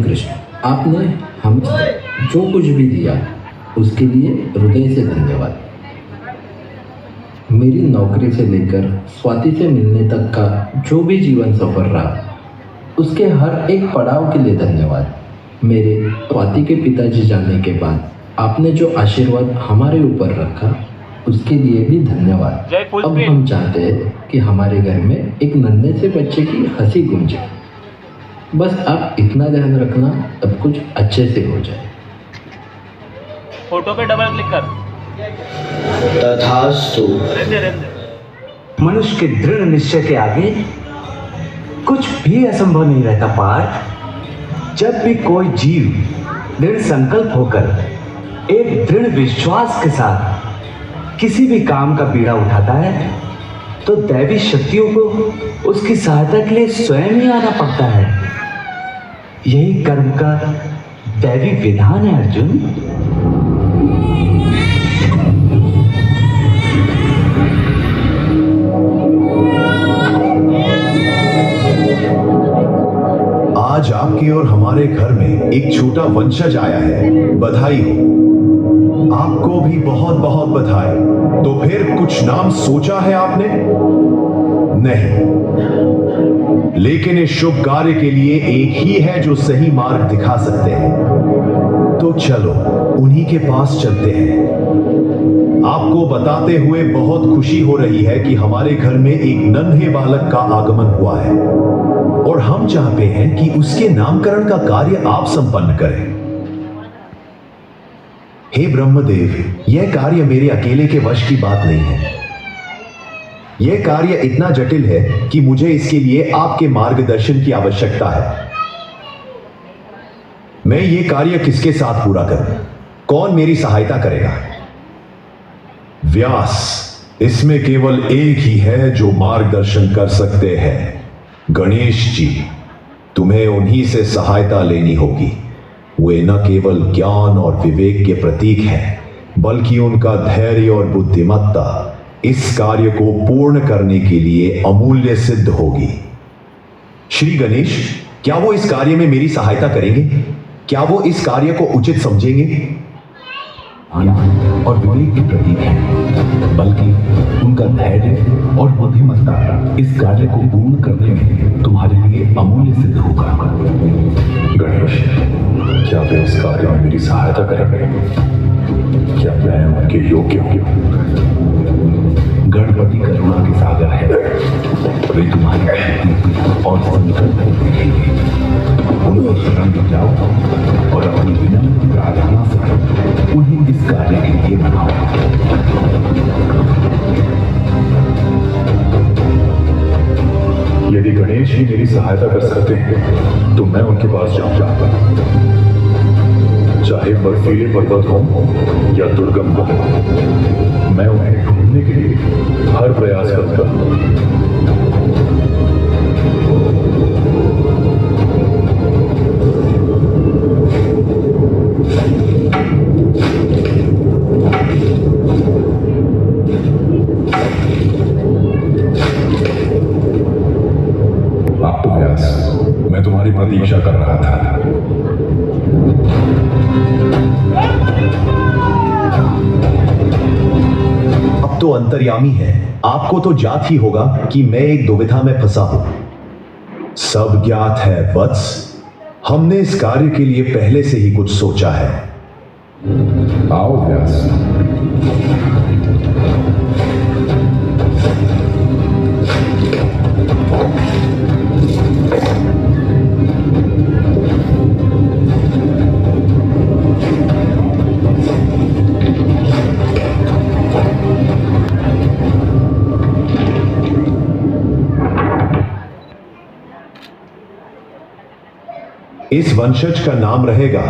कृष्ण, आपने हम जो कुछ भी दिया उसके लिए हृदय से धन्यवाद। मेरी नौकरी से लेकर स्वाति से मिलने तक का जो भी जीवन सफर रहा उसके हर एक पड़ाव के लिए धन्यवाद। मेरे स्वाति के पिताजी जाने के बाद आपने जो आशीर्वाद हमारे ऊपर रखा उसके लिए भी धन्यवाद। अब हम चाहते हैं कि हमारे घर में एक नन्हे से बच्चे की हंसी गूंजे। बस आप इतना ध्यान रखना, सब कुछ अच्छे से हो जाए। फोटो पे डबल क्लिक कर। तथास्तु। मनुष्य के दृढ़ निश्चय के आगे कुछ भी असंभव नहीं रहता पार्थ। जब भी कोई जीव दृढ़ संकल्प होकर एक दृढ़ विश्वास के साथ किसी भी काम का बीड़ा उठाता है तो दैवी शक्तियों को उसकी सहायता के लिए स्वयं ही आना पड़ता है। यही कर्म का दैवी विधान है अर्जुन। आज आपके और हमारे घर में एक छोटा वंशज आया है, बधाई हो। आपको भी बहुत बहुत बधाई। तो फिर कुछ नाम सोचा है आपने? नहीं, लेकिन इस शुभ कार्य के लिए एक ही है जो सही मार्ग दिखा सकते हैं। तो चलो उन्हीं के पास चलते हैं। आपको बताते हुए बहुत खुशी हो रही है कि हमारे घर में एक नन्हे बालक का आगमन हुआ है और हम चाहते हैं कि उसके नामकरण का कार्य आप संपन्न करें। हे ब्रह्मदेव, यह कार्य मेरे अकेले के वश की बात नहीं है। यह कार्य इतना जटिल है कि मुझे इसके लिए आपके मार्गदर्शन की आवश्यकता है। मैं यह कार्य किसके साथ पूरा करूं? कौन मेरी सहायता करेगा? व्यास, इसमें केवल एक ही है जो मार्गदर्शन कर सकते हैं। गणेश जी, तुम्हें उन्हीं से सहायता लेनी होगी। वे न केवल ज्ञान और विवेक के प्रतीक हैं, बल्कि उनका धैर्य और बुद्धिमत्ता इस कार्य को पूर्ण करने के लिए अमूल्य सिद्ध होगी। श्री गणेश, क्या वो इस कार्य में मेरी सहायता करेंगे? क्या वो इस कार्य को उचित समझेंगे? ज्ञान और विवेक के प्रतीक हैं, बल्कि उनका धैर्य और बुद्धिमत्ता इस कार्य को पूर्ण करने में तुम्हारे लिए अमूल्य सिद्ध होगा। गणेश, क्या वे इस कार्य में मेरी सहायता करेंगे? क्या मैं उनके योग्य हूं? गणपति करुणा के सागर है, वे तुम्हारी शक्ति और संकल्प को देखेंगे। उनको शरण में जाओ और अपनी विनम्र प्रार्थना से उन्हें इस कार्य के लिए बनाओ। यदि गणेश ही मेरी सहायता कर सकते हैं तो मैं उनके पास जाऊंगा, चाहे बर्फीले पर्वत हो या दुर्गम हो। मैं उन्हें ढूंढने के लिए हर प्रयास करूंगा। आप तो व्यास, मैं तुम्हारी प्रतीक्षा कर रहा था। अब तो अंतर्यामी है, आपको तो ज्ञात ही होगा कि मैं एक दुविधा में फंसा हूं। सब ज्ञात है वत्स, हमने इस कार्य के लिए पहले से ही कुछ सोचा है। आओ व्यास। इस वंशज का नाम रहेगा